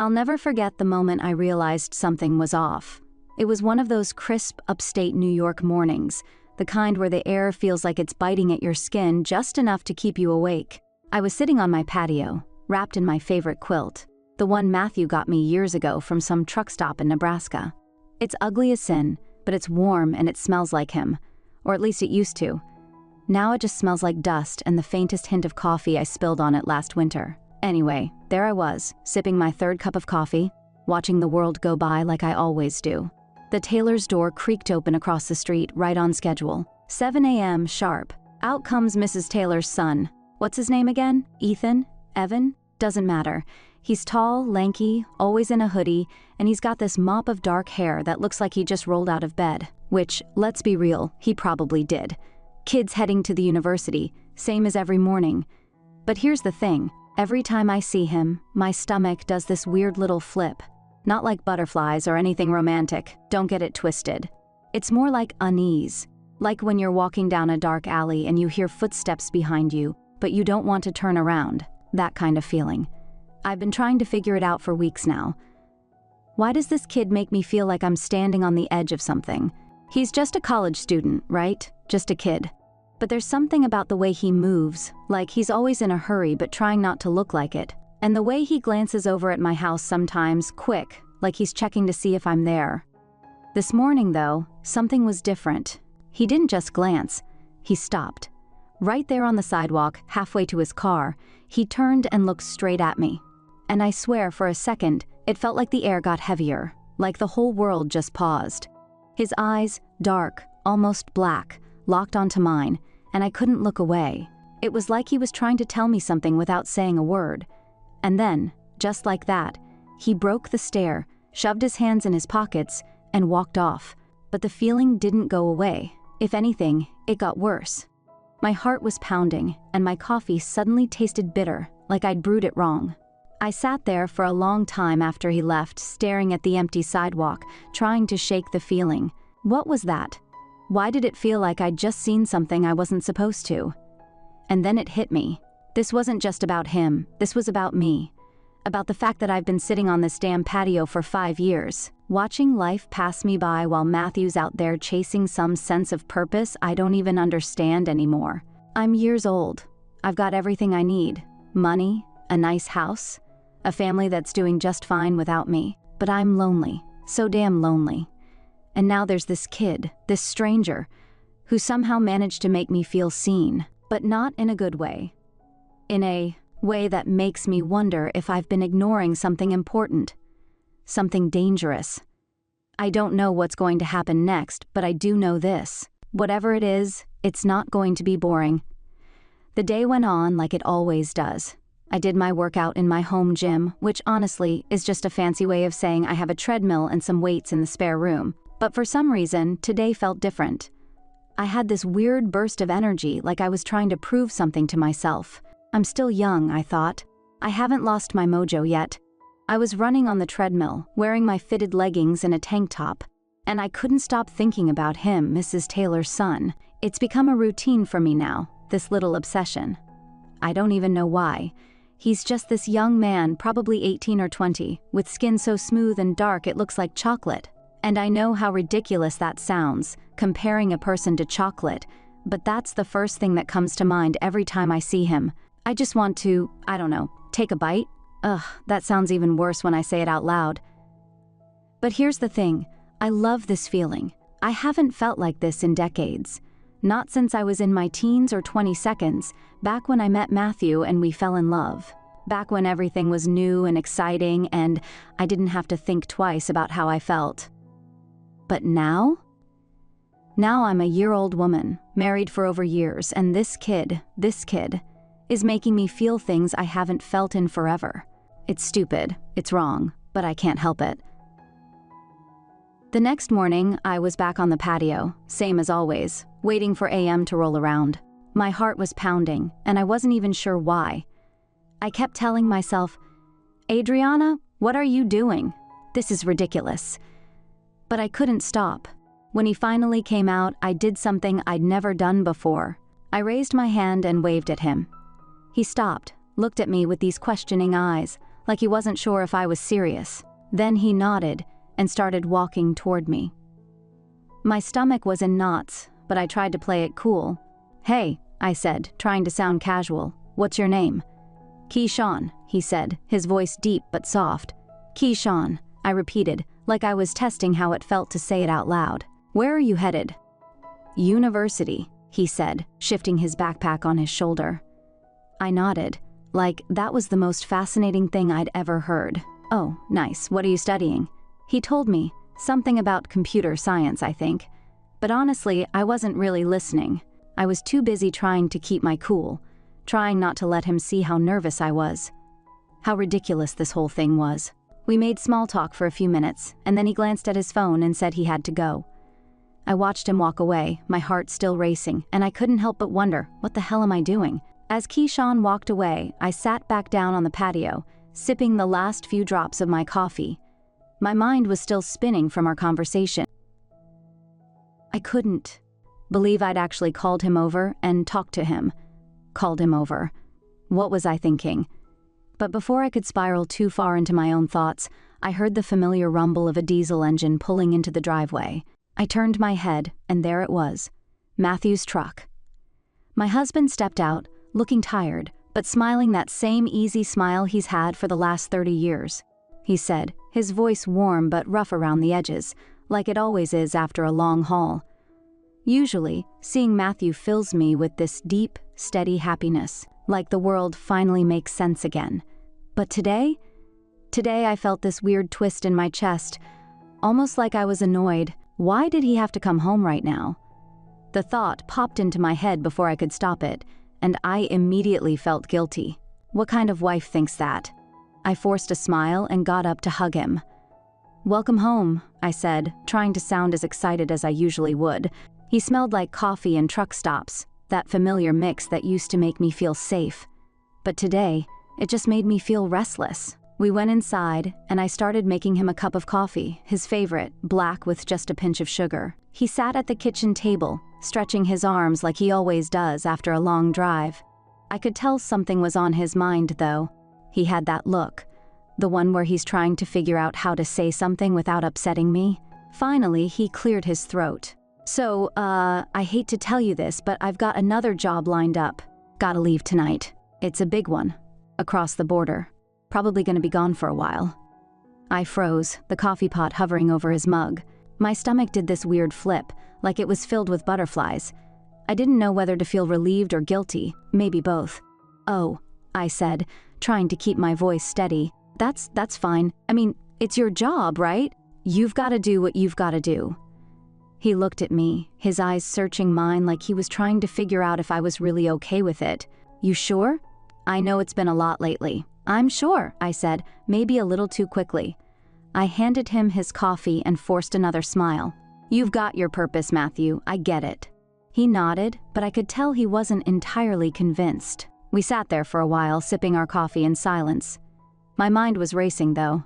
I'll never forget the moment I realized something was off. It was one of those crisp, upstate New York mornings, the kind where the air feels like it's biting at your skin just enough to keep you awake. I was sitting on my patio, wrapped in my favorite quilt, the one Matthew got me years ago from some truck stop in Nebraska. It's ugly as sin, but it's warm and it smells like him, or at least it used to. Now it just smells like dust and the faintest hint of coffee I spilled on it last winter. Anyway, there I was, sipping my third cup of coffee, watching the world go by like I always do. The tailor's door creaked open across the street, right on schedule. 7 a.m. sharp. Out comes Mrs. Taylor's son. What's his name again? Ethan? Evan? Doesn't matter. He's tall, lanky, always in a hoodie, and he's got this mop of dark hair that looks like he just rolled out of bed. Which, let's be real, he probably did. Kids heading to the university, same as every morning. But here's the thing. Every time I see him, my stomach does this weird little flip. Not like butterflies or anything romantic, don't get it twisted. It's more like unease. Like when you're walking down a dark alley and you hear footsteps behind you, but you don't want to turn around. That kind of feeling. I've been trying to figure it out for weeks now. Why does this kid make me feel like I'm standing on the edge of something? He's just a college student, right? Just a kid. But there's something about the way he moves, like he's always in a hurry but trying not to look like it. And the way he glances over at my house sometimes, quick, like he's checking to see if I'm there. This morning, though, something was different. He didn't just glance, he stopped. Right there on the sidewalk, halfway to his car, he turned and looked straight at me. And I swear, for a second, it felt like the air got heavier, like the whole world just paused. His eyes, dark, almost black, locked onto mine, and I couldn't look away. It was like he was trying to tell me something without saying a word. And then, just like that, he broke the stare, shoved his hands in his pockets, and walked off. But the feeling didn't go away. If anything, it got worse. My heart was pounding, and my coffee suddenly tasted bitter, like I'd brewed it wrong. I sat there for a long time after he left, staring at the empty sidewalk, trying to shake the feeling. What was that? Why did it feel like I'd just seen something I wasn't supposed to? And then it hit me. This wasn't just about him, this was about me. About the fact that I've been sitting on this damn patio for 5 years, watching life pass me by while Matthew's out there chasing some sense of purpose I don't even understand anymore. I'm years old. I've got everything I need. Money, a nice house, a family that's doing just fine without me. But I'm lonely, so damn lonely. And now there's this kid, this stranger, who somehow managed to make me feel seen, but not in a good way. In a way that makes me wonder if I've been ignoring something important, something dangerous. I don't know what's going to happen next, but I do know this. Whatever it is, it's not going to be boring. The day went on like it always does. I did my workout in my home gym, which honestly is just a fancy way of saying I have a treadmill and some weights in the spare room. But for some reason, today felt different. I had this weird burst of energy, like I was trying to prove something to myself. I'm still young, I thought. I haven't lost my mojo yet. I was running on the treadmill, wearing my fitted leggings and a tank top, and I couldn't stop thinking about him, Mrs. Taylor's son. It's become a routine for me now, this little obsession. I don't even know why. He's just this young man, probably 18 or 20, with skin so smooth and dark it looks like chocolate. And I know how ridiculous that sounds, comparing a person to chocolate, but that's the first thing that comes to mind every time I see him. I just want to, I don't know, take a bite? Ugh, that sounds even worse when I say it out loud. But here's the thing, I love this feeling. I haven't felt like this in decades. Not since I was in my teens or 22nds, back when I met Matthew and we fell in love. Back when everything was new and exciting and I didn't have to think twice about how I felt. But now? Now I'm a year-old woman, married for over years, and this kid, is making me feel things I haven't felt in forever. It's stupid, it's wrong, but I can't help it. The next morning, I was back on the patio, same as always, waiting for AM to roll around. My heart was pounding, and I wasn't even sure why. I kept telling myself, Adriana, what are you doing? This is ridiculous. But I couldn't stop. When he finally came out, I did something I'd never done before. I raised my hand and waved at him. He stopped, looked at me with these questioning eyes, like he wasn't sure if I was serious. Then he nodded and started walking toward me. My stomach was in knots, but I tried to play it cool. "Hey," I said, trying to sound casual. "What's your name?" "Keyshawn," he said, his voice deep but soft. "Keyshawn," I repeated, like I was testing how it felt to say it out loud. "Where are you headed?" "University," he said, shifting his backpack on his shoulder. I nodded, like that was the most fascinating thing I'd ever heard. "Oh, nice. What are you studying?" He told me, something about computer science, I think. But honestly, I wasn't really listening. I was too busy trying to keep my cool, trying not to let him see how nervous I was. How ridiculous this whole thing was. We made small talk for a few minutes, and then he glanced at his phone and said he had to go. I watched him walk away, my heart still racing, and I couldn't help but wonder, what the hell am I doing? As Keyshawn walked away, I sat back down on the patio, sipping the last few drops of my coffee. My mind was still spinning from our conversation. I couldn't believe I'd actually called him over and talked to him. Called him over. What was I thinking? But before I could spiral too far into my own thoughts, I heard the familiar rumble of a diesel engine pulling into the driveway. I turned my head, and there it was, Matthew's truck. My husband stepped out, looking tired, but smiling that same easy smile he's had for the last 30 years. He said, his voice warm but rough around the edges, like it always is after a long haul. Usually, seeing Matthew fills me with this deep, steady happiness, like the world finally makes sense again. But today I felt this weird twist in my chest, almost like I was annoyed. Why did he have to come home right now? The thought popped into my head before I could stop it, and I immediately felt guilty. What kind of wife thinks that? I forced a smile and got up to hug him. "Welcome home," I said, trying to sound as excited as I usually would. He smelled like coffee and truck stops, that familiar mix that used to make me feel safe. But today, it just made me feel restless. We went inside, and I started making him a cup of coffee, his favorite, black with just a pinch of sugar. He sat at the kitchen table, stretching his arms like he always does after a long drive. I could tell something was on his mind, though. He had that look, the one where he's trying to figure out how to say something without upsetting me. Finally, he cleared his throat. "So, I hate to tell you this, but I've got another job lined up. Gotta leave tonight. It's a big one. Across the border. Probably gonna be gone for a while." I froze, the coffee pot hovering over his mug. My stomach did this weird flip, like it was filled with butterflies. I didn't know whether to feel relieved or guilty, maybe both. "Oh," I said, trying to keep my voice steady. That's fine. I mean, it's your job, right? You've gotta do what you've gotta do." He looked at me, his eyes searching mine like he was trying to figure out if I was really okay with it. "You sure?" "I know it's been a lot lately." "I'm sure," I said, maybe a little too quickly. I handed him his coffee and forced another smile. "You've got your purpose, Matthew, I get it." He nodded, but I could tell he wasn't entirely convinced. We sat there for a while, sipping our coffee in silence. My mind was racing, though.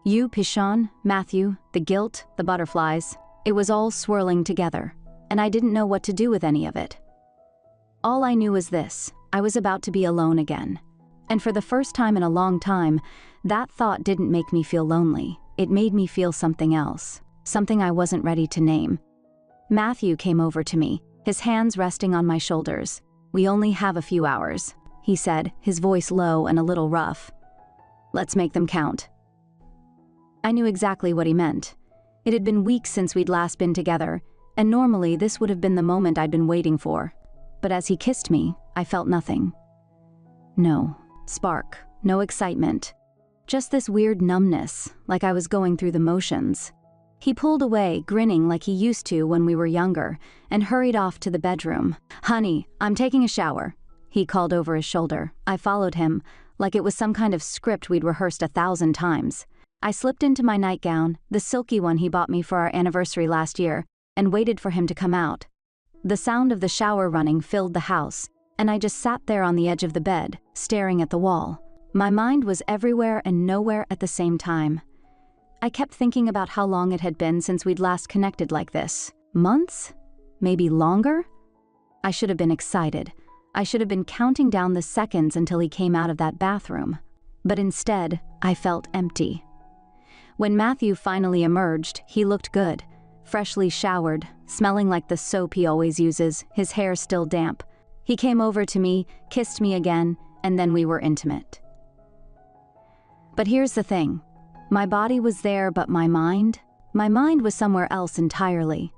You, Keyshawn, Matthew, the guilt, the butterflies. It was all swirling together, and I didn't know what to do with any of it. All I knew was this: I was about to be alone again. And for the first time in a long time, that thought didn't make me feel lonely. It made me feel something else, something I wasn't ready to name. Matthew came over to me, his hands resting on my shoulders. "We only have a few hours," he said, his voice low and a little rough. "Let's make them count." I knew exactly what he meant. It had been weeks since we'd last been together, and normally this would have been the moment I'd been waiting for. But as he kissed me, I felt nothing. No spark, no excitement. Just this weird numbness, like I was going through the motions. He pulled away, grinning like he used to when we were younger, and hurried off to the bedroom. "Honey, I'm taking a shower," he called over his shoulder. I followed him, like it was some kind of script we'd rehearsed 1,000 times. I slipped into my nightgown, the silky one he bought me for our anniversary last year, and waited for him to come out. The sound of the shower running filled the house, and I just sat there on the edge of the bed, staring at the wall. My mind was everywhere and nowhere at the same time. I kept thinking about how long it had been since we'd last connected like this. Months? Maybe longer? I should have been excited. I should have been counting down the seconds until he came out of that bathroom. But instead, I felt empty. When Matthew finally emerged, he looked good, freshly showered, smelling like the soap he always uses, his hair still damp. He came over to me, kissed me again, and then we were intimate. But here's the thing. My body was there, but my mind was somewhere else entirely.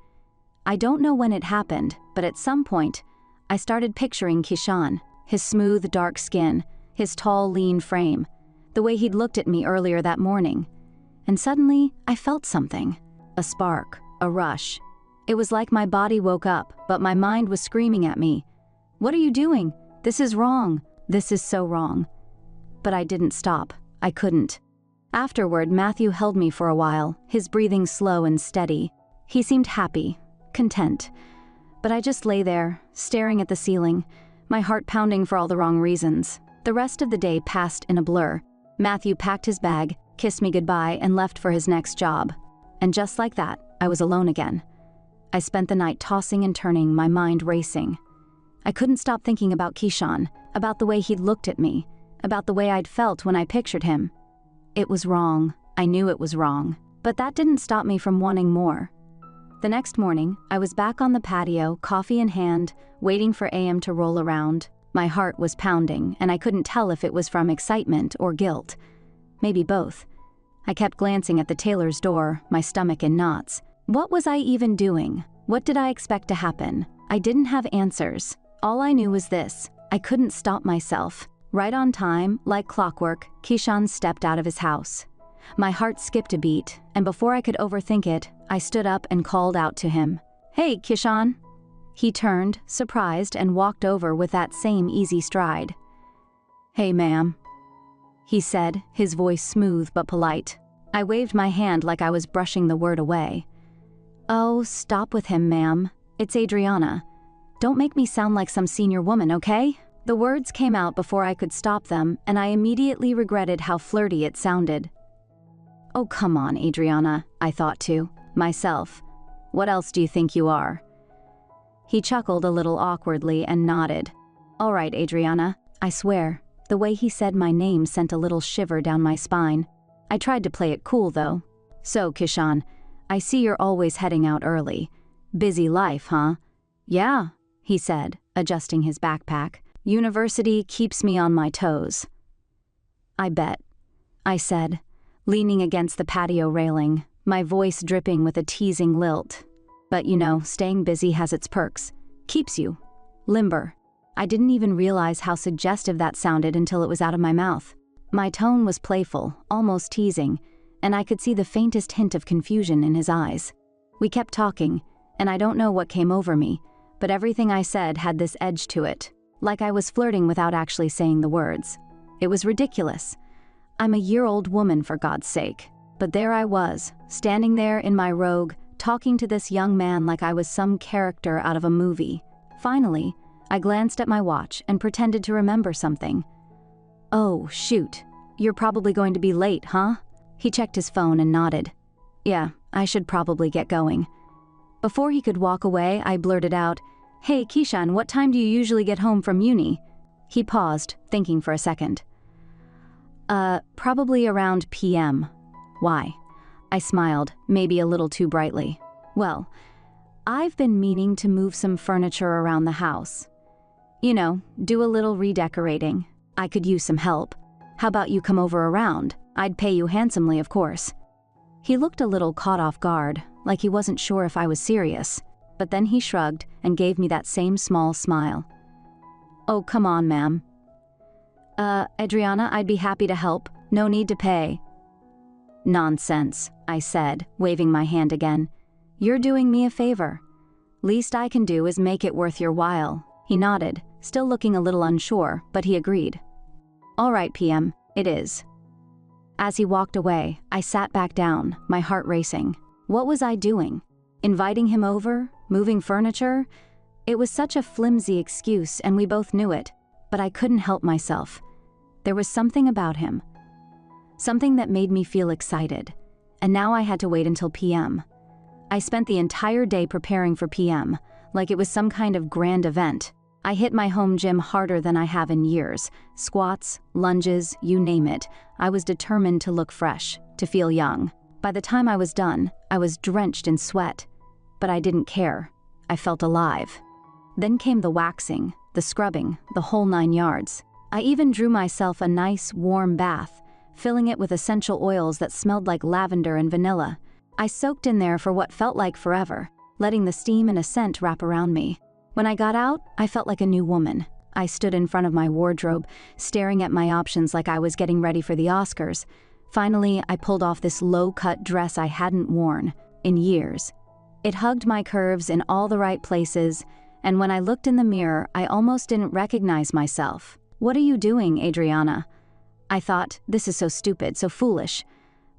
I don't know when it happened, but at some point, I started picturing Kishan, his smooth, dark skin, his tall, lean frame, the way he'd looked at me earlier that morning. And suddenly, I felt something. A spark, a rush. It was like my body woke up, but my mind was screaming at me. "What are you doing? This is wrong. This is so wrong." But I didn't stop. I couldn't. Afterward, Matthew held me for a while, his breathing slow and steady. He seemed happy, content. But I just lay there, staring at the ceiling, my heart pounding for all the wrong reasons. The rest of the day passed in a blur. Matthew packed his bag, kissed me goodbye, and left for his next job. And just like that, I was alone again. I spent the night tossing and turning, my mind racing. I couldn't stop thinking about Kishan, about the way he'd looked at me, about the way I'd felt when I pictured him. It was wrong. I knew it was wrong. But that didn't stop me from wanting more. The next morning, I was back on the patio, coffee in hand, waiting for AM to roll around. My heart was pounding, and I couldn't tell if it was from excitement or guilt. Maybe both. I kept glancing at the tailor's door, my stomach in knots. What was I even doing? What did I expect to happen? I didn't have answers. All I knew was this: I couldn't stop myself. Right on time, like clockwork, Kishan stepped out of his house. My heart skipped a beat, and before I could overthink it, I stood up and called out to him. "Hey, Kishan!" He turned, surprised, and walked over with that same easy stride. "Hey, ma'am," he said, his voice smooth but polite. I waved my hand like I was brushing the word away. "Oh, stop with him, ma'am. It's Adriana. Don't make me sound like some senior woman, okay?" The words came out before I could stop them, and I immediately regretted how flirty it sounded. "Oh, come on, Adriana," I thought to myself. "What else do you think you are?" He chuckled a little awkwardly and nodded. "All right, Adriana." I swear, the way he said my name sent a little shiver down my spine. I tried to play it cool, though. "So, Kishan, I see you're always heading out early. Busy life, huh?" "Yeah," he said, adjusting his backpack. "University keeps me on my toes." "I bet," I said, leaning against the patio railing, my voice dripping with a teasing lilt. "But you know, staying busy has its perks. Keeps you limber." I didn't even realize how suggestive that sounded until it was out of my mouth. My tone was playful, almost teasing, and I could see the faintest hint of confusion in his eyes. We kept talking, and I don't know what came over me, but everything I said had this edge to it, like I was flirting without actually saying the words. It was ridiculous. I'm a year-old woman, for God's sake. But there I was, standing there in my rogue, talking to this young man like I was some character out of a movie. Finally, I glanced at my watch and pretended to remember something. "Oh, shoot. You're probably going to be late, huh?" He checked his phone and nodded. "Yeah, I should probably get going." Before he could walk away, I blurted out, "Hey, Kishan, what time do you usually get home from uni?" He paused, thinking for a second. Probably around PM. "Why?" I smiled, maybe a little too brightly. "Well, I've been meaning to move some furniture around the house. You know, do a little redecorating. I could use some help. How about you come over around? I'd pay you handsomely, of course." He looked a little caught off guard, like he wasn't sure if I was serious, but then he shrugged and gave me that same small smile. "Oh, come on, ma'am." Adriana, I'd be happy to help. No need to pay." "Nonsense," I said, waving my hand again. "You're doing me a favor. Least I can do is make it worth your while." He nodded, still looking a little unsure, but he agreed. "All right, PM, it is." As he walked away, I sat back down, my heart racing. What was I doing? Inviting him over? Moving furniture? It was such a flimsy excuse, and we both knew it, but I couldn't help myself. There was something about him. Something that made me feel excited, and now I had to wait until PM. I spent the entire day preparing for PM, like it was some kind of grand event. I hit my home gym harder than I have in years. Squats, lunges, you name it. I was determined to look fresh, to feel young. By the time I was done, I was drenched in sweat. But I didn't care. I felt alive. Then came the waxing, the scrubbing, the whole 9 yards. I even drew myself a nice, warm bath, filling it with essential oils that smelled like lavender and vanilla. I soaked in there for what felt like forever, letting the steam and a scent wrap around me. When I got out, I felt like a new woman. I stood in front of my wardrobe, staring at my options like I was getting ready for the Oscars. Finally, I pulled off this low-cut dress I hadn't worn in years. It hugged my curves in all the right places, and when I looked in the mirror, I almost didn't recognize myself. "What are you doing, Adriana?" I thought, this is so stupid, so foolish.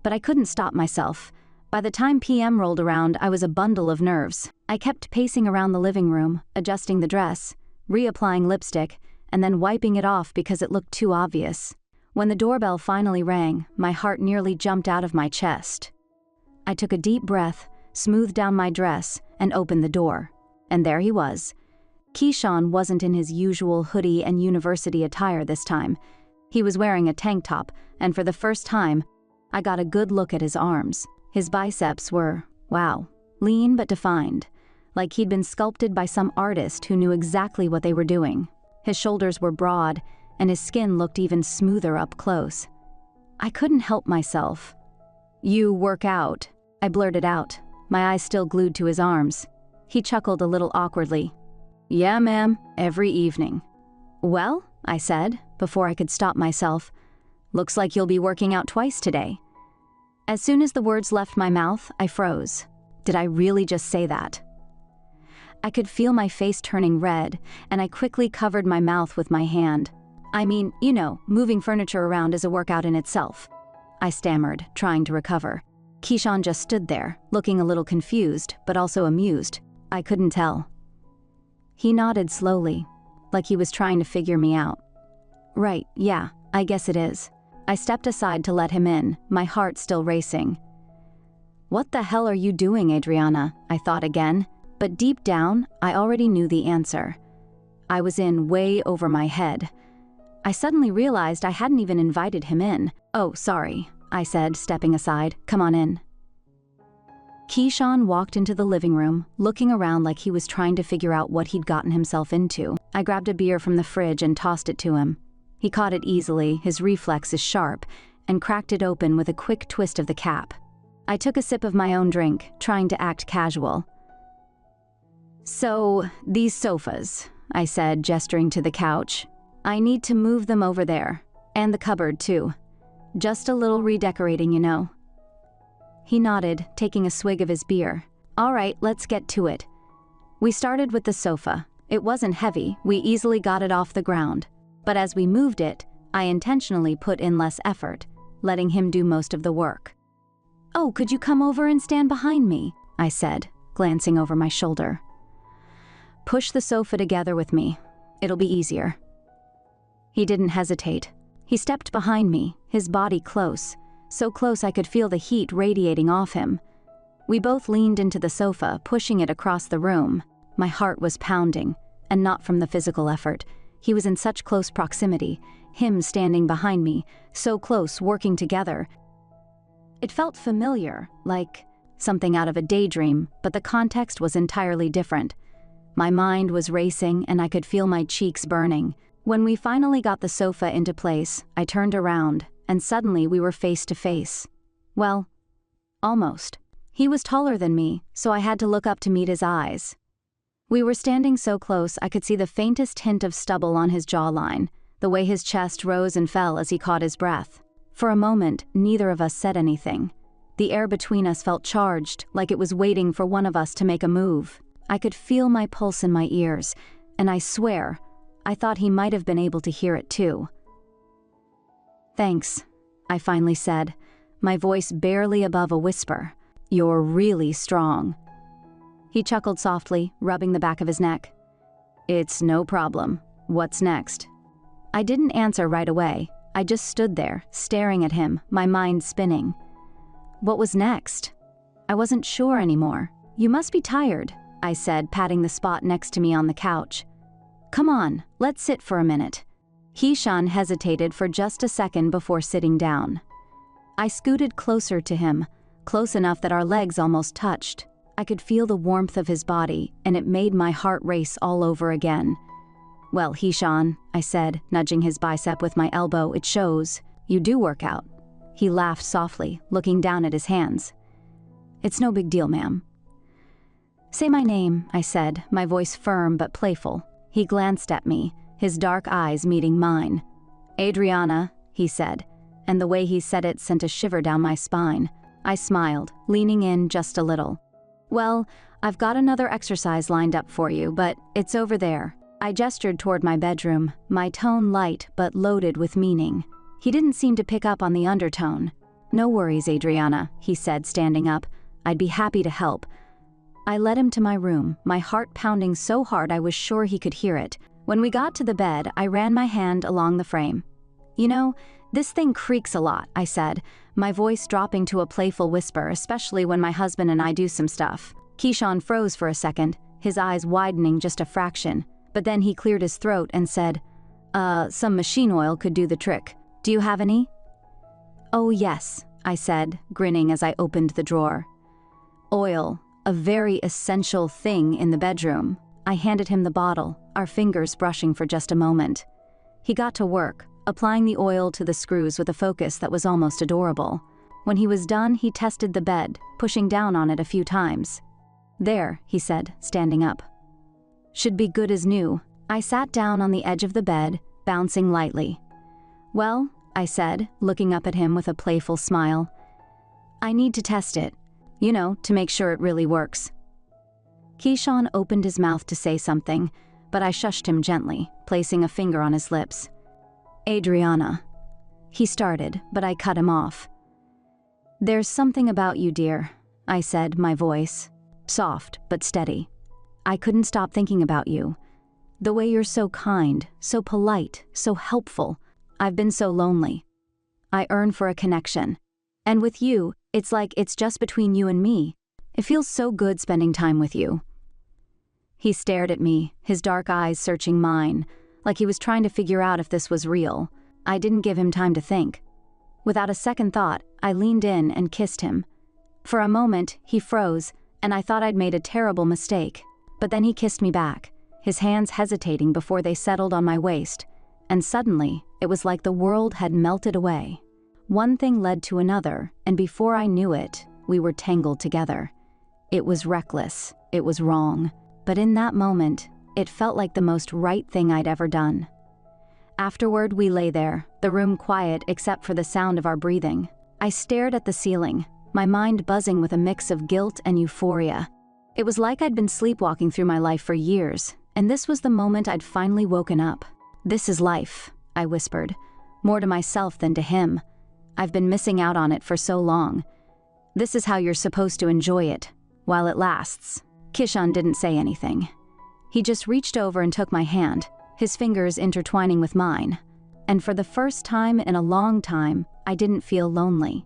But I couldn't stop myself. By the time PM rolled around, I was a bundle of nerves. I kept pacing around the living room, adjusting the dress, reapplying lipstick, and then wiping it off because it looked too obvious. When the doorbell finally rang, my heart nearly jumped out of my chest. I took a deep breath, smoothed down my dress, and opened the door. And there he was. Keyshawn wasn't in his usual hoodie and university attire this time. He was wearing a tank top, and for the first time, I got a good look at his arms. His biceps were, wow, lean but defined, like he'd been sculpted by some artist who knew exactly what they were doing. His shoulders were broad, and his skin looked even smoother up close. I couldn't help myself. "You work out," I blurted out, my eyes still glued to his arms. He chuckled a little awkwardly. "Yeah, ma'am, every evening." "Well," I said, before I could stop myself, "looks like you'll be working out twice today." As soon as the words left my mouth, I froze. Did I really just say that? I could feel my face turning red, and I quickly covered my mouth with my hand. "I mean, you know, moving furniture around is a workout in itself," I stammered, trying to recover. Keyshawn just stood there, looking a little confused, but also amused. I couldn't tell. He nodded slowly, like he was trying to figure me out. "Right, yeah, I guess it is." I stepped aside to let him in, my heart still racing. "What the hell are you doing, Adriana?" I thought again, but deep down, I already knew the answer. I was in way over my head. I suddenly realized I hadn't even invited him in. "Oh, sorry," I said, stepping aside. "Come on in." Keyshawn walked into the living room, looking around like he was trying to figure out what he'd gotten himself into. I grabbed a beer from the fridge and tossed it to him. He caught it easily, his reflexes sharp, and cracked it open with a quick twist of the cap. I took a sip of my own drink, trying to act casual. "So, these sofas," I said, gesturing to the couch. "I need to move them over there. And the cupboard, too. Just a little redecorating, you know." He nodded, taking a swig of his beer. "All right, let's get to it." We started with the sofa. It wasn't heavy, we easily got it off the ground. But as we moved it, I intentionally put in less effort, letting him do most of the work. "Oh, could you come over and stand behind me?" I said, glancing over my shoulder. "Push the sofa together with me. It'll be easier." He didn't hesitate. He stepped behind me, his body close, so close I could feel the heat radiating off him. We both leaned into the sofa, pushing it across the room. My heart was pounding, and not from the physical effort. He was in such close proximity, him standing behind me, so close, working together. It felt familiar, like something out of a daydream, but the context was entirely different. My mind was racing, and I could feel my cheeks burning. When we finally got the sofa into place, I turned around, and suddenly we were face to face. Well, almost. He was taller than me, so I had to look up to meet his eyes. We were standing so close I could see the faintest hint of stubble on his jawline, the way his chest rose and fell as he caught his breath. For a moment, neither of us said anything. The air between us felt charged, like it was waiting for one of us to make a move. I could feel my pulse in my ears, and I swear, I thought he might have been able to hear it too. "Thanks," I finally said, my voice barely above a whisper. "You're really strong." He chuckled softly, rubbing the back of his neck. "It's no problem. What's next?" I didn't answer right away. I just stood there, staring at him, my mind spinning. What was next? I wasn't sure anymore. "You must be tired," I said, patting the spot next to me on the couch. Come on, let's sit for a minute. Keyshawn hesitated for just a second before sitting down. I scooted closer to him, close enough that our legs almost touched. I could feel the warmth of his body, and it made my heart race all over again. Well, Keyshawn, I said, nudging his bicep with my elbow, it shows. You do work out. He laughed softly, looking down at his hands. It's no big deal, ma'am. Say my name, I said, my voice firm but playful. He glanced at me, his dark eyes meeting mine. Adriana, he said, and the way he said it sent a shiver down my spine. I smiled, leaning in just a little. Well, I've got another exercise lined up for you, but it's over there. I gestured toward my bedroom, my tone light but loaded with meaning. He didn't seem to pick up on the undertone. No worries, Adriana, he said, standing up. I'd be happy to help. I led him to my room, my heart pounding so hard I was sure he could hear it. When we got to the bed, I ran my hand along the frame. You know, this thing creaks a lot, I said, my voice dropping to a playful whisper, especially when my husband and I do some stuff. Keyshawn froze for a second, his eyes widening just a fraction, but then he cleared his throat and said, some machine oil could do the trick. Do you have any? Oh, yes, I said, grinning as I opened the drawer. Oil, a very essential thing in the bedroom. I handed him the bottle, our fingers brushing for just a moment. He got to work, applying the oil to the screws with a focus that was almost adorable. When he was done, he tested the bed, pushing down on it a few times. There, he said, standing up. Should be good as new. I sat down on the edge of the bed, bouncing lightly. Well, I said, looking up at him with a playful smile. I need to test it. You know, to make sure it really works. Keyshawn opened his mouth to say something, but I shushed him gently, placing a finger on his lips. Adriana. He started, but I cut him off. There's something about you, dear, I said, my voice soft but steady. I couldn't stop thinking about you. The way you're so kind, so polite, so helpful. I've been so lonely. I yearn for a connection. And with you, it's like it's just between you and me. It feels so good spending time with you. He stared at me, his dark eyes searching mine, like he was trying to figure out if this was real. I didn't give him time to think. Without a second thought, I leaned in and kissed him. For a moment, he froze, and I thought I'd made a terrible mistake. But then he kissed me back, his hands hesitating before they settled on my waist, and suddenly, it was like the world had melted away. One thing led to another, and before I knew it, we were tangled together. It was reckless, it was wrong, but in that moment, it felt like the most right thing I'd ever done. Afterward, we lay there, the room quiet except for the sound of our breathing. I stared at the ceiling, my mind buzzing with a mix of guilt and euphoria. It was like I'd been sleepwalking through my life for years, and this was the moment I'd finally woken up. This is life, I whispered, more to myself than to him. I've been missing out on it for so long. This is how you're supposed to enjoy it, while it lasts. Keyshawn didn't say anything. He just reached over and took my hand, his fingers intertwining with mine. And for the first time in a long time, I didn't feel lonely.